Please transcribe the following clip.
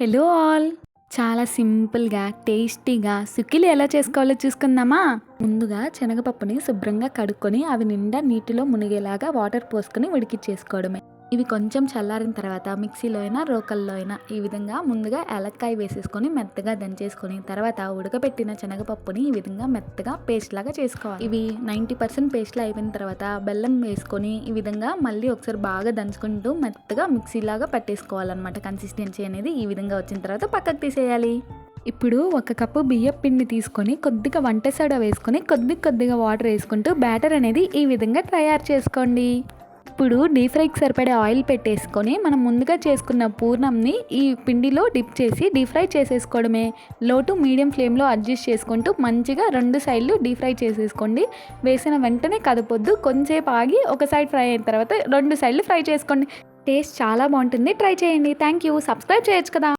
Hello all! చాలా సింపుల్‌గా, టేస్టీగా సుకిలి ఎలా చేసుకోవాలో చూసుకుందామా? ముందుగా శనగపప్పుని శుభ్రంగా కడుక్కొని అవి నిండా నీటిలో మునిగేలాగా వాటర్ పోసుకొని ఉడికిచ్చేసుకోవడమే. ఇవి కొంచెం చల్లారిన తర్వాత మిక్సీలో అయినా, రోకల్లో అయినా ఈ విధంగా ముందుగా యాలక్కాయ వేసేసుకొని మెత్తగా దంచేసుకొని తర్వాత ఉడకబెట్టిన శనగపప్పుని ఈ విధంగా మెత్తగా పేస్ట్ లాగా చేసుకోవాలి. ఇవి 90% పేస్ట్‌లా అయిపోయిన తర్వాత బెల్లం వేసుకొని ఈ విధంగా మళ్ళీ ఒకసారి బాగా దంచుకుంటూ మెత్తగా మిక్సీలాగా పట్టేసుకోవాలన్నమాట. కన్సిస్టెన్సీ అనేది ఈ విధంగా వచ్చిన తర్వాత పక్కకు తీసేయాలి. ఇప్పుడు ఒక కప్పు బియ్యపు పిండి తీసుకొని కొద్దిగా వంట సోడా వేసుకొని కొద్దిగా వాటర్ వేసుకుంటూ బ్యాటర్ అనేది ఈ విధంగా తయారు చేసుకోండి. ఇప్పుడు డీప్ ఫ్రైకి సరిపడే ఆయిల్ పెట్టేసుకొని మనం ముందుగా చేసుకున్న పూర్ణంని ఈ పిండిలో డిప్ చేసి డీప్ ఫ్రై చేసేసుకోవడమే. లో టు మీడియం ఫ్లేమ్లో అడ్జస్ట్ చేసుకుంటూ మంచిగా 2 సైడ్లు డీప్ ఫ్రై చేసేసుకోండి. వేసిన వెంటనే కదపొద్దు, కొంచెంసేపు ఆగి ఒక సైడ్ ఫ్రై అయిన తర్వాత 2 సైడ్లు ఫ్రై చేసుకోండి. టేస్ట్ చాలా బాగుంటుంది, ట్రై చేయండి. Thank you. సబ్స్క్రైబ్ చేయొచ్చు కదా.